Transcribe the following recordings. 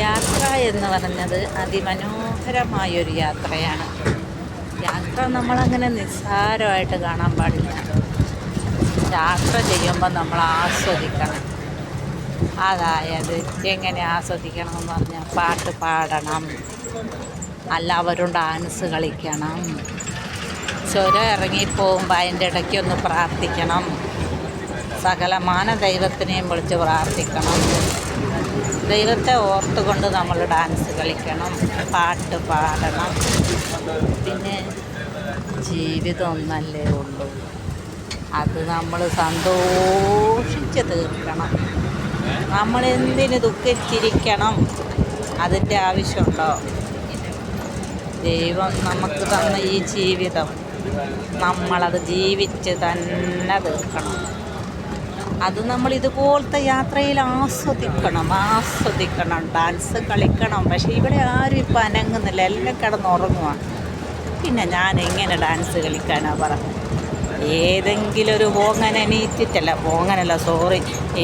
യാത്ര എന്ന് പറഞ്ഞത് അതിമനോഹരമായൊരു യാത്രയാണ്. യാത്ര നമ്മളങ്ങനെ നിസ്സാരമായിട്ട് കാണാൻ പാടില്ല. യാത്ര ചെയ്യുമ്പോൾ നമ്മൾ ആസ്വദിക്കണം. അതായത് എങ്ങനെ ആസ്വദിക്കണം എന്ന് പറഞ്ഞാൽ പാട്ട് പാടണം, എല്ലാവരും ഡാൻസ് കളിക്കണം, ചുരം ഇറങ്ങിപ്പോകുമ്പോൾ അതിൻ്റെ ഇടയ്ക്കൊന്ന് പ്രാർത്ഥിക്കണം, സകലമാന ദൈവത്തിനെയും വിളിച്ച് പ്രാർത്ഥിക്കണം, ദൈവത്തെ ഓർത്തുകൊണ്ട് നമ്മൾ ഡാൻസ് കളിക്കണം, പാട്ട് പാടണം. പിന്നെ ജീവിതം ഒന്നല്ലേ ഉള്ളൂ, അത് നമ്മൾ സന്തോഷിച്ച് തീർക്കണം. നമ്മളെന്തിന് ദുഃഖിച്ചിരിക്കണം? അതിൻ്റെ ആവശ്യമുണ്ടോ? ദൈവം നമുക്ക് തന്ന ഈ ജീവിതം നമ്മളത് ജീവിച്ച് തന്നെ തീർക്കണം. അത് നമ്മൾ ഇതുപോലത്തെ യാത്രയിൽ ആസ്വദിക്കണം. ഡാൻസ് കളിക്കണം. പക്ഷേ ഇവിടെ ആരും ഇപ്പം അനങ്ങുന്നില്ല, എല്ലാം കിടന്നുറങ്ങുവാണ്. പിന്നെ ഞാൻ എങ്ങനെ ഡാൻസ് കളിക്കാനാണ് പറഞ്ഞത്? ഏതെങ്കിലും ഒരു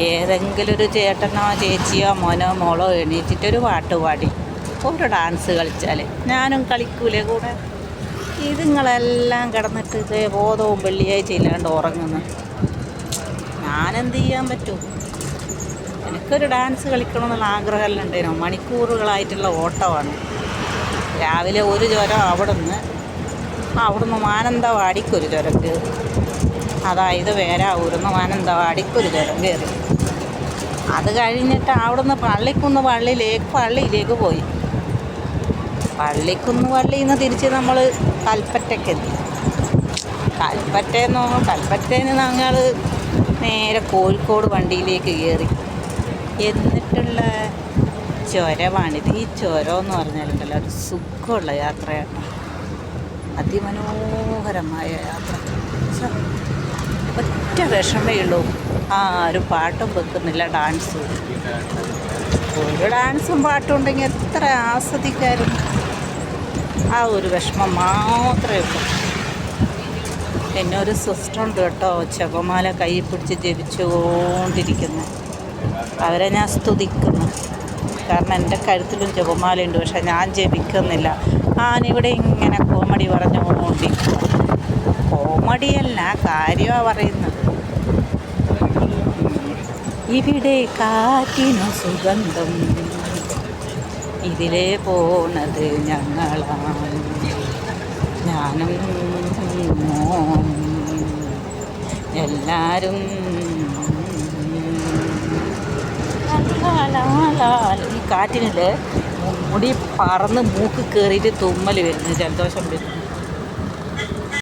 ഏതെങ്കിലും ഒരു ചേട്ടനോ ചേച്ചിയോ മോനോ മോളോ എണീറ്റിട്ടൊരു പാട്ട് പാടി ഒരു ഡാൻസ് കളിച്ചാൽ ഞാനും കളിക്കൂലേ കൂടെ? ഇതുങ്ങളെല്ലാം കിടന്നിട്ട് ഇതേ ബോധവും വെള്ളിയാഴ്ച ഇല്ലാണ്ട് ഉറങ്ങുന്നു. ഞാനെന്ത് ചെയ്യാൻ പറ്റും? എനിക്കൊരു ഡാൻസ് കളിക്കണമെന്നുള്ള ആഗ്രഹമെല്ലാം ഉണ്ടായിരുന്നു. മണിക്കൂറുകളായിട്ടുള്ള ഓട്ടമാണ്. രാവിലെ ഒരു ചുരം അവിടുന്ന് മാനന്തവാടിക്കൊരു ചുരം കയറി, അതായത് വേരാവൂരുന്ന് മാനന്തവാടിക്കൊരു ചുരം കയറി. അത് കഴിഞ്ഞിട്ട് അവിടുന്ന് പള്ളിയിലേക്ക് പോയി. പള്ളിയിൽ നിന്ന് തിരിച്ച് നമ്മൾ കൽപ്പറ്റയ്ക്കെത്തി. കൽപ്പറ്റയിൽ ഞങ്ങൾ നേരെ കോഴിക്കോട് വണ്ടിയിലേക്ക് കയറി. എന്നിട്ടുള്ള ചുരമാണിത്. ഈ ചുരം എന്ന് പറഞ്ഞാലുണ്ടല്ലോ ഒരു സുഖമുള്ള യാത്രയാണ്, അതിമനോഹരമായ യാത്ര. ഒറ്റ വിഷമേ ഉള്ളൂ, ആരും പാട്ടും വെക്കുന്നില്ല, ഡാൻസും. ഒരു ഡാൻസും പാട്ടും ഉണ്ടെങ്കിൽ എത്ര ആസ്വദിക്കായിരുന്നു. ആ ഒരു വിഷമം മാത്രമേ ഉള്ളൂ. പിന്നെ ഒരു സിസ്റ്റർ ഉണ്ട് കേട്ടോ, ജപമാല കൈ പിടിച്ച് ജപിച്ചുകൊണ്ടിരിക്കുന്നു. അവരെ ഞാൻ സ്തുതിക്കുന്നു. കാരണം എൻ്റെ കഴുത്തിലും ജപമാലയുണ്ട്, പക്ഷെ ഞാൻ ജപിക്കുന്നില്ല. ഞാനിവിടെ ഇങ്ങനെ കോമഡി പറഞ്ഞുകൊണ്ടിരിക്കും. കോമഡിയല്ല, കാര്യമാണ് പറയുന്നത്. ഇവിടെ കാറ്റിനു സുഗന്ധം, ഇതിലേ പോണത് ഞങ്ങളാണ്, ഞാനും എല്ലാവരും. ഈ കാറ്റിനിൽ മുടി പറന്ന് മൂക്ക് കയറിയിട്ട് തുമ്മൽ വരുന്നു, ജലദോഷം വരുന്നു.